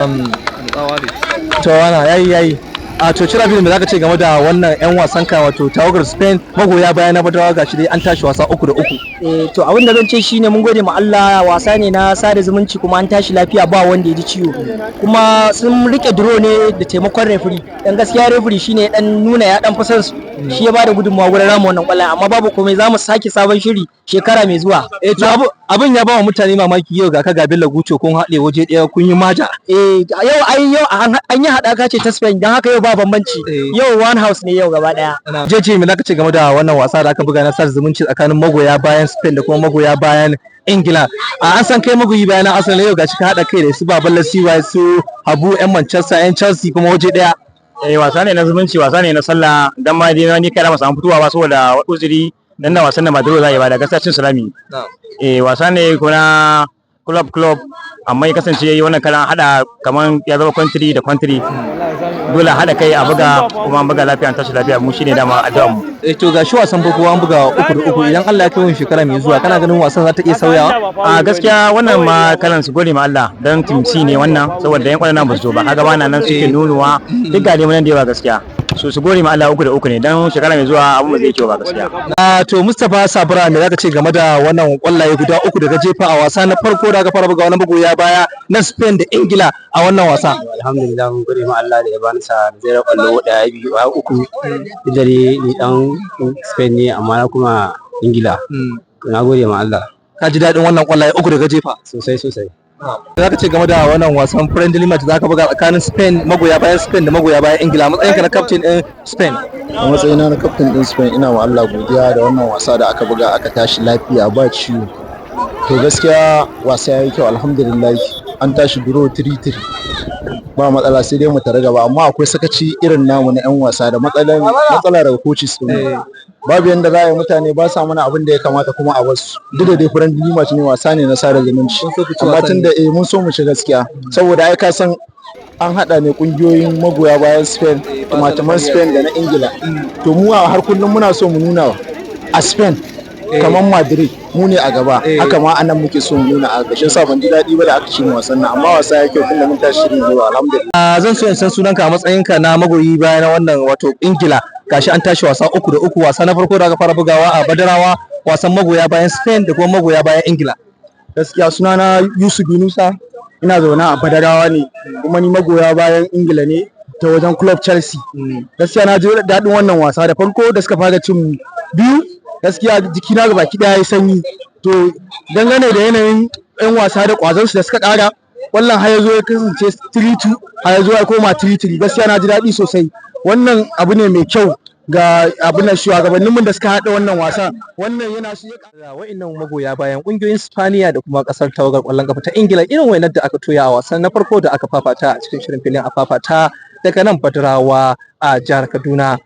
To wana yayi a to cira da zaka ce game da wannan yan wasan ka wato tawagar Spain magoya baya na Badarawa gashi dai an tashi wasa 3-3. To abin da zan ce shine mun gode ma Allah, wasa ne na sada zumunci kuma an tashi lafiya ba wanda ya ji ciwo, kuma sun rike draw ne da taimakon referee. Dan gaskiya referee shine dan nuna ya dan fasan su, shi ya bada gudunmawa gurin rama wannan kwallon, amma babu komai zamu sake sabon shiri shekara mai zuwa. To abin ya ba wa mutane mamaki yau ga ka ga Bello Gucho kun haɗe waje ɗaya kun yi maja. Yau an yi haɗaka ce ta Spain, dan haka yau ba bambanci. Yau one house ne yau gaba daya. Jeje me zaka ce game da wannan wasa da aka buga na sada zumunci tsakanin magoya bayan Spain da kuma magoya bayan Ingila? An san kai magoyi bayan Arsenal, yau gashi ka haɗa kai da su Baballa CY su Habu yan Manchester yan Chelsea kuma waje ɗaya. Wasa ne na zumunci, wasa ne na sallah, dan ma dai ni kai da masu fitowa ba saboda uzuri dan da wasan da Madrid zai ba da gaskiya cin salami. Wasa ne kuna club amma ya kasance yayi wannan kalan hada kaman ya zama country da country, dole hada kai a buga kuma an buga lafiya an tashi lafiya, mu shine dama addu'ar mu. To gashi wasan farko an buga 3-3, idan Allah ya kai mu shekara mai zuwa kana ganin wasan za ta iya sauyawa? A gaskiya wannan ma kalan su gode ma Allah dan team C ne wannan, saboda yan kwanan ba su zo ba, kaga bana nan suke nunuwa duk ga dai mun da yawa gaskiya, so su gode ma Allah 3-3 ne dan shekara mai zuwa abu zai kyau ba gaskiya. To Mustapha Sabra me zaka ce game da wannan kwallaye guda uku daga jefa a wasa na farko da aka fara buga wannan magoya baya na Spain da Ingila a wannan wasa? Alhamdulillah mun gode ma Allah da ya bani sa zai kwallo daya biyu a uku, da ni dan Spain ne amma kuma Ingila. Na gode ma Allah. Ka ji daɗin wannan kwallaye uku daga jefa? Sosai. Za ka ce game da wannan wasan friendly match za ka buga tsakanin Spain magoya bayan Spain da magoya bayan Ingila, matsayin ka na captain din Spain? A matsayina na captain din Spain ina wa Allah godiya da wannan wasa da aka buga aka tashi lafiya ba ciwo. To gaskiya wasa yayi kyau alhamdulillah, an tashi draw 3-3 ba matsala, sai dai mu tare gaba, amma akwai sakaci irin namu na 'yan wasa da matsala daga coaches din. Babu yanda za a yi mutane ba sa mana abin da ya kamata kuma a wasu, duk da dai friendly match ne, wasa ne na sada zumunci, amma tun da mun so mu ci gaskiya, saboda ai ka san an hada ne kungiyoyin magoya bayan Spain, tumatuman Spain da na Ingila. To mu a har kullum muna so mu nuna a Spain kamar Madrid mu ne a gaba, haka ma anan muke so mu nuna a ƙarshen sa. Ban ji daɗi ba da aka ci wasan nan, amma wasa ya kyau tunda mun tashi shirin zuwa alhamdulillah. Zan so in san sunanka a matsayinka na magoyi baya na wannan wato Ingila, gashi an tashi wasa 3-3, wasa na farko da aka fara bugawa a Badarawa, wasan magoya bayan Spain da kuma magoya bayan Ingila. Gaskiya sunana Yusuf Yunusa, ina zaune a Badarawa ne, kuma ni magoya bayan Ingila ne ta wajen club Chelsea. Gaskiya na ji daɗin wannan wasa, da farko da suka fara cin biyu gaskiya jikina ga baki daya ya sanyi. To dangane da yanayin yan wasa da kwazon su da suka kara, wallan har yazo ya kasance 3-2 har yazo ya koma 3-3, gaskiya na ji daɗi sosai. Wannan abu ne mai kyau ga abin da shugabannin mun da suka haɗa wannan wasa. Wannan yana su ya wa'annan magoya bayan kungiyoyin Spaniya da kuma kasar tawagar kwallon kafa ta Ingila, irin wainar da aka toya a wasan na farko da aka fafata a cikin shirin filin a fafata daga nan Badarawa a jihar Kaduna.